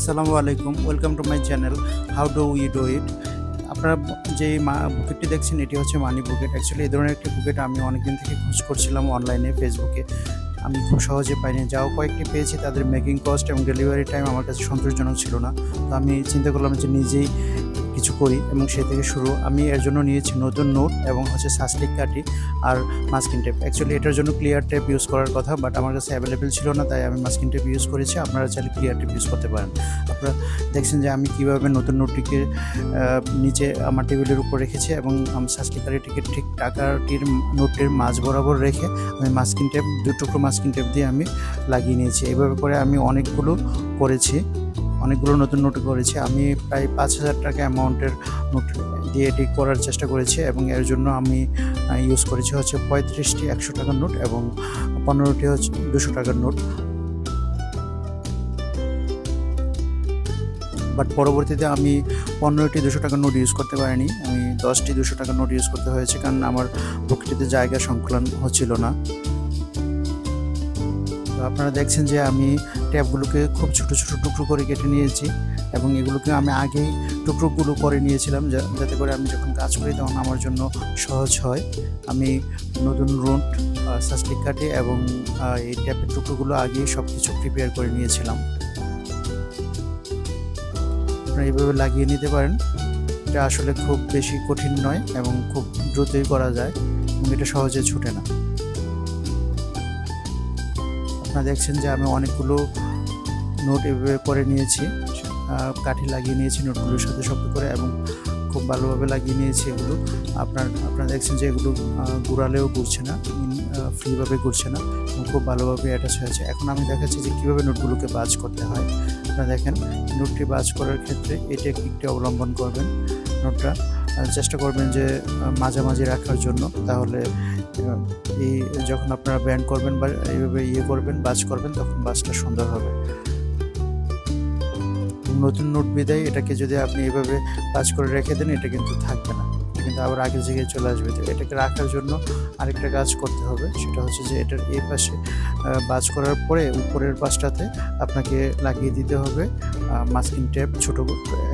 আসসালামু আলাইকুম, welcome to my channel how do we do it. আপনারা যে বুকেটটি দেখছেন এটি হচ্ছে মানি বুকেট। অ্যাকচুয়ালি এই ধরনের একটি বুকেট আমি অনেকদিন থেকে খোঁজ করছিলাম অনলাইনে, ফেসবুকে। আমি খুব সহজে পাইনি, যাও কয়েকটি পেয়েছি তাদের মেকিং কস্ট এবং ডেলিভারি টাইম আমার কাছে সন্তোষজনক ছিল না। তো আমি চিন্তা করলাম যে নিজেই কিছু করি এবং সেই থেকে শুরু। আমি এর জন্য নিয়েছি নতুন নোট এবং হচ্ছে সাসলিক কাঠি আর মাস্কিং টেপ। অ্যাকচুয়ালি এটার জন্য ক্লিয়ার টেপ ইউজ করার কথা, বাট আমার কাছে অ্যাভেলেবেল ছিল না, তাই আমি মাস্কিং টেপ ইউজ করেছি। আপনারা চাইলে ক্লিয়ার টেপ ইউজ করতে পারেন। আপনারা দেখছেন যে আমি কীভাবে নতুন নোটটিকে নিচে আমার টেবিলের উপর রেখেছি এবং সাসলিক কাঠিটিকে ঠিক টাকাটির নোটটির মাঝ বরাবর রেখে আমি মাস্কিং টেপ, 2 টুকরো মাস্কিং টেপ দিয়ে আমি লাগিয়ে নিয়েছি। এভাবে করে আমি অনেকগুলো নতুন নোট করেছি। আমি প্রায় 5,000 টাকা অ্যামাউন্টের নোট দিয়ে এটি করার চেষ্টা করেছি এবং এর জন্য আমি ইউজ করেছি হচ্ছে 35টি 100 টাকার নোট এবং 15টি হচ্ছে 200 টাকার নোট। বাট পরবর্তীতে আমি 15টি 200 টাকার নোট ইউজ করতে পারিনি, আমি 10টি 200 টাকার নোট ইউজ করতে হয়েছে, কারণ আমার পকেটে জায়গা সংকুলন হচ্ছিল না। আপনারা দেখছেন যে আমি ট্যাপগুলোকে খুব ছোট ছোট টুকরো করে কেটে নিয়েছি এবং এগুলোকে আমি আগেই টুকরোগুলো করে নিয়েছিলাম, যাতে করে আমি যখন কাজ করি তখন আমার জন্য সহজ হয়। আমি নতুন নোট, সাসলিক কাঠি এবং এই ট্যাপের টুকরোগুলো আগেই সব কিছু প্রিপেয়ার করে নিয়েছিলাম। আপনারা এইভাবে লাগিয়ে নিতে পারেন। এটা আসলে খুব বেশি কঠিন নয় এবং খুব দ্রুতই করা যায় এবং এটা সহজে ছুটে না। আপনারা দেখছেন যে আমি অনেকগুলো নোট এভাবে করে নিয়েছি, কাঠি লাগিয়ে নিয়েছি নোটগুলোর সাথে শক্ত করে এবং খুব ভালোভাবে লাগিয়ে নিয়েছি এগুলো। আপনারা দেখছেন যে এগুলো ঘুরালেও ঘুরছে না, ফ্রিভাবে ঘুরছে না এবং খুব ভালোভাবে অ্যাটাচ হয়েছে। এখন আমি দেখাচ্ছি যে কীভাবে নোটগুলোকে বাজ করতে হয়। আপনারা দেখেন, নোটটি বাজ করার ক্ষেত্রে এই টেকনিকটি অবলম্বন করবেন। নোটটা চেষ্টা করবেন যে মাঝামাঝি রাখার জন্য, তাহলে এই যখন আপনারা ব্যান্ড করবেন বা এইভাবে করবেন, বাজ করবেন, তখন বাজটা সুন্দর হবে। নতুন নোট বিদায় এটাকে যদি আপনি এইভাবে বাজ করে রেখে দেন, এটা কিন্তু থাকবে না, এটা কিন্তু আবার আগের জায়গায় চলে আসবে। তো এটাকে রাখার জন্য আরেকটা কাজ করতে হবে, সেটা হচ্ছে যে এটার এই পাশে বাজ করার পরে উপরের পাশটাতে আপনাকে লাগিয়ে দিতে হবে মাস্কিং টেপ, ছোট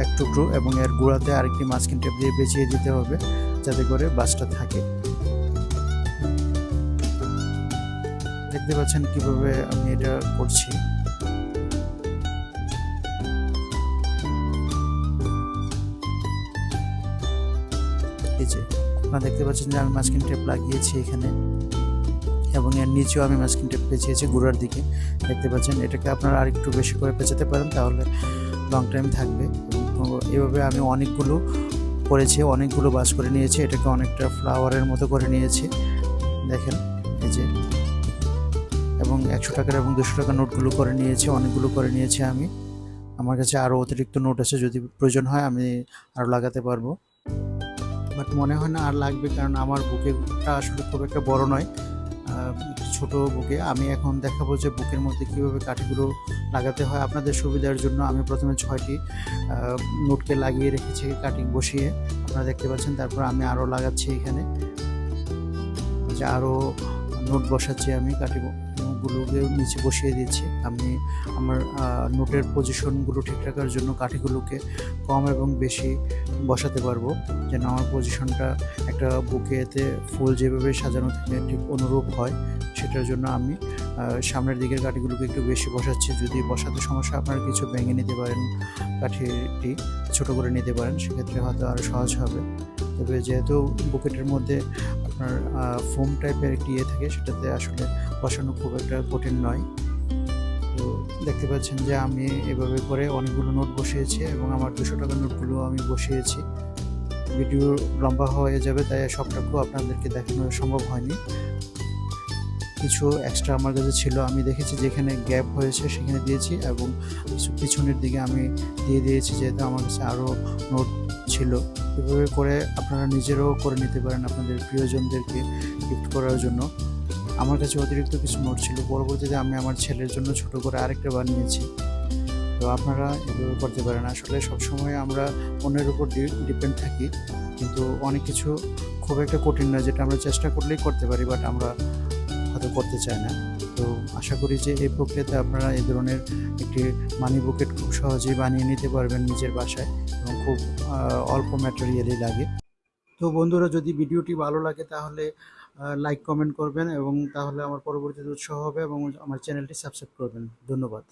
এক টুকরো, এবং এর গোড়াতে আরেকটি মাস্কিং টেপ দিয়ে পেঁচিয়ে দিতে হবে, যাতে করে বাজটা থাকে। দেখতে পাচ্ছেন কিভাবে আমি এটা করছি। এই যে আপনারা দেখতে পাচ্ছেন যে আমি মাস্কিং টেপ লাগিয়েছি এখানে এবং এর নিচেও আমি মাস্কিং টেপ পেঁচিয়েছি গোড়ার দিকে। দেখতে পাচ্ছেন, এটাকে আপনারা আরেকটু বেশি করে পেঁচাতে পারেন, তাহলে লং টাইম থাকবে। এভাবে আমি অনেকগুলো করেছি, অনেকগুলো বাজ করে নিয়েছি, এটাকে অনেকটা ফ্লাওয়ারের মতো করে নিয়েছি। দেখেন এই যে, এবং 100 টাকার এবং 200 টাকার নোটগুলো করে নিয়েছি, অনেকগুলো করে নিয়েছি আমি। আমার কাছে আরও অতিরিক্ত নোট আছে, যদি প্রয়োজন হয় আমি আরও লাগাতে পারবো, বাট মনে হয় না আর লাগবে, কারণ আমার বুকেটা আসলে খুব একটা বড় নয়, ছোট বুকে। আমি এখন দেখাবো যে বুকের মধ্যে কীভাবে কাঠিগুলো লাগাতে হয়। আপনাদের সুবিধার জন্য আমি প্রথমে 6টি নোটকে লাগিয়ে রেখেছি কাটিং বসিয়ে, আপনারা দেখতে পাচ্ছেন। তারপর আমি আরও লাগাচ্ছি এখানে, যে আরও নোট বসাচ্ছি, আমি কাঠিগুলোকে নিচে বসিয়ে দিচ্ছি। আমি আমার নোটের পজিশনগুলো ঠিক রাখার জন্য কাঠিগুলোকে কম এবং বেশি বসাতে পারবো, যেন আমার পজিশনটা একটা বুকেতে ফুল যেভাবে সাজানো থাকে ঠিক অনুরূপ হয়। সেটার জন্য আমি সামনের দিকের কাঠিগুলোকে একটু বেশি বসাচ্ছি। যদি বসাতে সমস্যা, আপনারা কিছু ভেঙে নিতে পারেন, কাঠিটি ছোটো করে নিতে পারেন, সেক্ষেত্রে হয়তো আরও সহজ হবে। তবে যেহেতু বুকেটের মধ্যে আপনার ফোম টাইপের একটি থাকে, সেটাতে আসলে বসানো খুব একটা কঠিন নয়। তো দেখতে পাচ্ছেন যে আমি এভাবে করে অনেকগুলো নোট বসিয়েছি এবং আমার 200 টাকার নোটগুলো আমি বসিয়েছি। ভিডিও লম্বা হয়ে যাবে, তাই সবটুকু আপনাদেরকে দেখানো সম্ভব হয়নি। কিছু এক্সট্রা আমার কাছে ছিল, আমি দেখেছি যেখানে গ্যাপ হয়েছে সেখানে দিয়েছি, এবং কিছু পিছনের দিকে আমি দিয়ে দিয়েছি, যেহেতু আমার কাছে আরও নোট ছিল। এভাবে করে আপনারা নিজেরাও করে নিতে পারেন আপনাদের প্রিয়জনদেরকে গিফট করার জন্য। আমার কাছে অতিরিক্ত কিছু নোট ছিল, পরবর্তীতে আমি আমার ছেলের জন্য ছোট করে আরেকটা বানিয়েছি। তো আপনারা এভাবে করতে পারেন। আসলে সবসময় আমরা অন্যের উপর ডিপেন্ড থাকি, কিন্তু অনেক কিছু খুব একটা কঠিন নয়, যেটা আমরা চেষ্টা করলেই করতে পারি, বাট আমরা হয়তো করতে চাই না। তো আশা করি যে এই প্রক্রিয়াতে আপনারা এই ধরনের একটি মানি পকেট খুব সহজেই বানিয়ে নিতে পারবেন নিজের বাসায়, এবং খুব অল্প ম্যাটেরিয়ালই লাগে। তো বন্ধুরা, যদি ভিডিওটি ভালো লাগে তাহলে লাইক কমেন্ট করবেন, এবং তাহলে আমার পরবর্তীতে উৎসাহ হবে, এবং আমার চ্যানেলটি সাবস্ক্রাইব করবেন। ধন্যবাদ।